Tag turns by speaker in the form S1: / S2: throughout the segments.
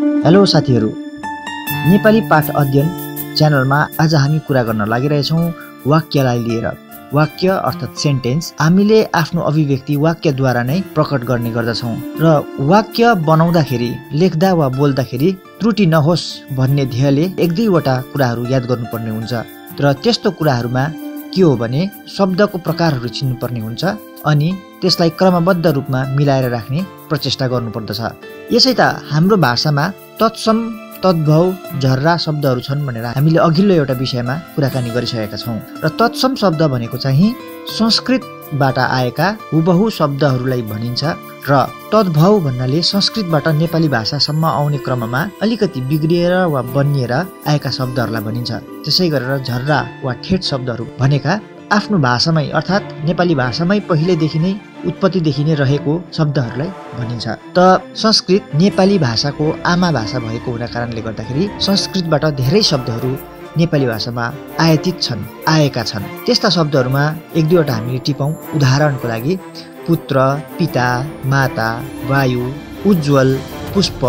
S1: Hello साथीहरू, नेपाली पाठ अध्ययन च्यानलमा आज हामी कुरा गर्न लागिरहेछौँ वाक्यलाई लिएर। वाक्य अर्थात् सेन्टेन्स हामीले आफ्नो अभिव्यक्ति वाक्यद्वारा नै प्रकट गर्ने गर्दछौँ र वाक्य बनाउँदाखेरि, लेख्दा वा बोल्दाखेरि त्रुटि नहोस् भन्ने ध्येयले एक दुईवटा कुराहरू याद गर्नुपर्ने हुन्छ। र त्यस्तो कुराहरूमा के हो भने शब्दको प्रकारहरू चिन्नुपर्ने हुन्छ अनि त्यसलाई क्रमबद्ध रूपमा मिलाएर राख्ने प्रचेष्टा गर्नुपर्दछ। यसै त हाम्रो भाषामा तत्सम, तद्भव, झर्रा शब्दहरू छन् भनेर हामीले अघिल्लो एउटा विषयमा कुराकानी गरिसकेका छौँ। र तत्सम शब्द भनेको चाहिँ संस्कृतबाट आएका हुबहु शब्दहरूलाई भनिन्छ र तद्भव भन्नाले संस्कृतबाट नेपाली भाषासम्म आउने क्रममा अलिकति बिग्रिएर वा बनिएर आएका शब्दहरूलाई भनिन्छ। त्यसै गरेर झर्रा वा ठेट शब्दहरू भनेका आफ्नो भाषामै अर्थात् नेपाली भाषामै पहिलेदेखि नै उत्पत्तिदेखि नै रहेको शब्दहरूलाई भनिन्छ। त संस्कृत नेपाली भाषाको आमा भाषा भएको हुना कारणले गर्दाखेरि संस्कृतबाट धेरै शब्दहरू नेपाली भाषामा आएका छन्। त्यस्ता शब्दहरूमा एक दुईवटा हामीले टिपौँ। उदाहरणको लागि पुत्र, पिता, माता, वायु, उज्जवल, पुष्प,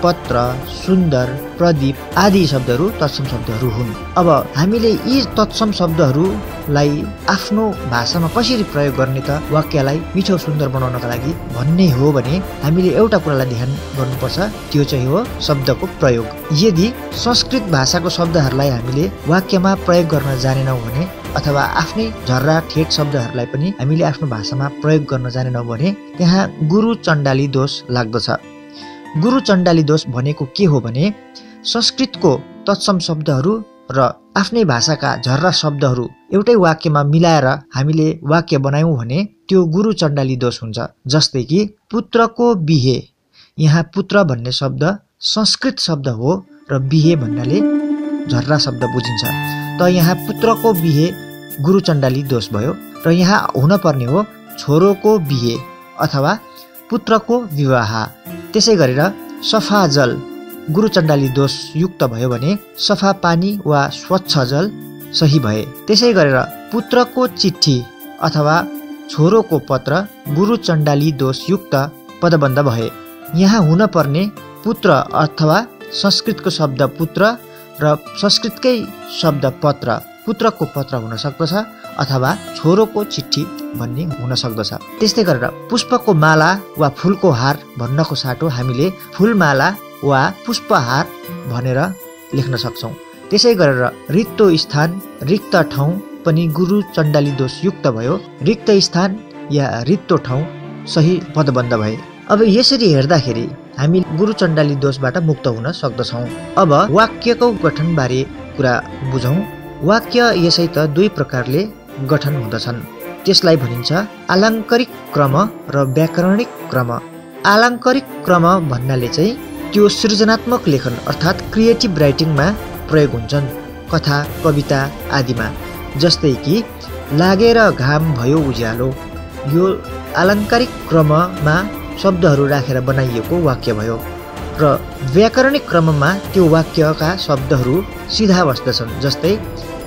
S1: पत्र, सुन्दर, प्रदीप आदि शब्दहरू तत्सम शब्दहरू हुन्। अब हामीले यी तत्सम शब्दहरूलाई आफ्नो भाषामा कसरी प्रयोग गर्ने त वाक्यलाई मिठो सुन्दर बनाउनका लागि भन्ने हो भने हामीले एउटा कुरालाई ध्यान गर्नुपर्छ, त्यो चाहिँ हो शब्दको प्रयोग। यदि संस्कृत भाषाको शब्दहरूलाई हामीले वाक्यमा प्रयोग गर्न जानेनौँ भने अथवा आफ्नै झर्रा ठेट शब्दहरूलाई पनि हामीले आफ्नो भाषामा प्रयोग गर्न जानेनौँ भने त्यहाँ गुरु चण्डाली दोष लाग्दछ। गुरु चण्डाली दोष भनेको के हो भने संस्कृतको तत्सम शब्दहरू र आफ्नै भाषाका झर्रा शब्दहरू एउटै वाक्यमा मिलाएर हामीले वाक्य बनायौँ भने त्यो गुरु चण्डाली दोष हुन्छ। जस्तै कि पुत्रको बिहे, यहाँ पुत्र भन्ने शब्द संस्कृत शब्द हो र बिहे भन्नाले झर्रा शब्द बुझिन्छ। त यहाँ पुत्रको बिहे गुरु चण्डाली दोष भयो र यहाँ हुन पर्ने हो छोरोको बिहे अथवा पुत्रको विवाह। त्यसै गरेर सफा जल गुरु चण्डाली दोष युक्त भयो भने सफा पानी वा स्वच्छ जल सही भए। त्यसै गरेर पुत्रको चिठी अथवा छोरोको पत्र गुरु चण्डाली दोष युक्त पदबन्ध भए। यहाँ हुन पर्ने पुत्र अथवा संस्कृतको शब्द पुत्र र संस्कृतकै शब्द पत्र, पुत्रको पत्र हुन सक्दछ अथवा छोरोको चिठी भन्ने हुन सक्दछ। त्यस्तै गरेर पुष्पको माला वा फुलको हार भन्नको साटो हामीले फुलमाला वा पुष्पहार भनेर लेख्न सक्छौँ। त्यसै गरेर रित्तो स्थान, रिक्त ठाउँ पनि गुरु चण्डाली दोष युक्त भयो। रिक्त स्थान या रित्तो ठाउँ सही पदबन्ध भए। अब यसरी हेर्दाखेरि हामी गुरु चण्डाली दोषबाट मुक्त हुन सक्दछौँ। अब वाक्यको गठनबारे कुरा बुझौँ। वाक्य यसै त दुई प्रकारले गठन हुँदछन्। त्यसलाई भनिन्छ आलङ्कारिक क्रम र व्याकरणिक क्रम। आलङ्कारिक क्रम भन्नाले चाहिँ त्यो सृजनात्मक लेखन अर्थात् क्रिएटिभ राइटिङमा प्रयोग हुन्छन्, कथा, कविता आदिमा। जस्तै कि लागेर घाम भयो उज्यालो, यो आलङ्कारिक क्रममा शब्दहरू राखेर बनाइएको वाक्य भयो। र व्याकरणिक क्रममा त्यो वाक्यका शब्दहरू सिधा बस्दछन्। जस्तै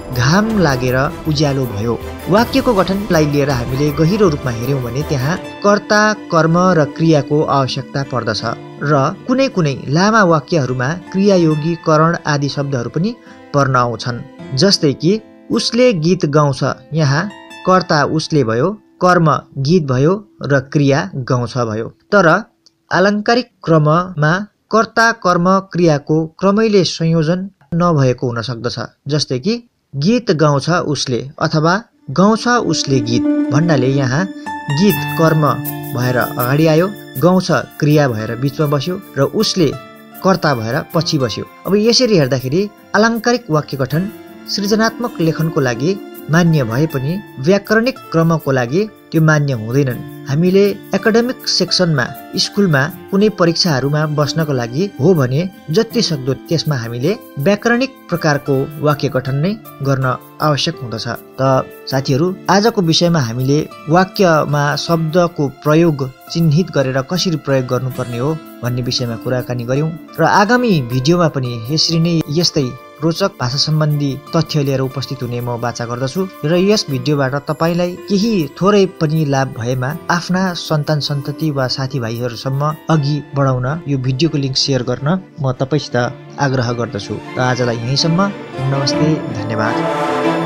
S1: घाम लागेर उज्यालो भयो। वाक्यको गठनलाई लिएर हामीले गहिरो रूपमा हेऱ्यौँ भने त्यहाँ कर्ता, कर्म र क्रियाको आवश्यकता पर्दछ र कुनै कुनै लामा वाक्यहरूमा क्रियायोगी, करण आदि शब्दहरू पनि पर्न आउँछन्। जस्तै कि उसले गीत गाउँछ, यहाँ कर्ता उसले भयो, कर्म गीत भयो र क्रिया गाउँछ भयो। तर आलङ्कारिक क्रममा कर्ता, कर्म, क्रियाको क्रमैले संयोजन नभएको हुन सक्दछ। जस्तै कि गीत गाउँछ उसले अथवा गाउँछ उसले गीत भन्नाले यहाँ गीत कर्म भएर अगाडि आयो, गाउँछ क्रिया भएर बिचमा बस्यो र उसले कर्ता भएर पछि बस्यो। अब यसरी हेर्दाखेरि आलङ्कारिक वाक्य गठन सृजनात्मक लेखनको लागि मान्य भए पनि व्याकरणिक क्रमको लागि त्यो मान्य हुँदैनन्। हामीले एकाडेमिक सेक्सनमा स्कुलमा कुनै परीक्षाहरूमा बस्नको लागि हो भने जति सक्दो त्यसमा हामीले व्याकरणिक प्रकारको वाक्य गठन नै गर्न आवश्यक हुँदछ। त साथीहरू, आजको विषयमा हामीले वाक्यमा शब्दको प्रयोग चिन्हित गरेर कसरी प्रयोग गर्नुपर्ने हो भन्ने विषयमा कुराकानी गर्यौँ र आगामी भिडियोमा पनि यसरी नै यस्तै रोचक भाषा सम्बन्धी तथ्य लिएर उपस्थित हुने म बाचा गर्दछु र यस भिडियोबाट तपाईलाई केही थोरै पनि लाभ भएमा आफ्ना सन्तान सन्तति वा साथीभाइहरूसम्म अघि बढाउन यो भिडियोको लिंक शेयर गर्न म तपाईसित आग्रह गर्दछु। र आजलाई यहीसम्म। नमस्ते, धन्यवाद।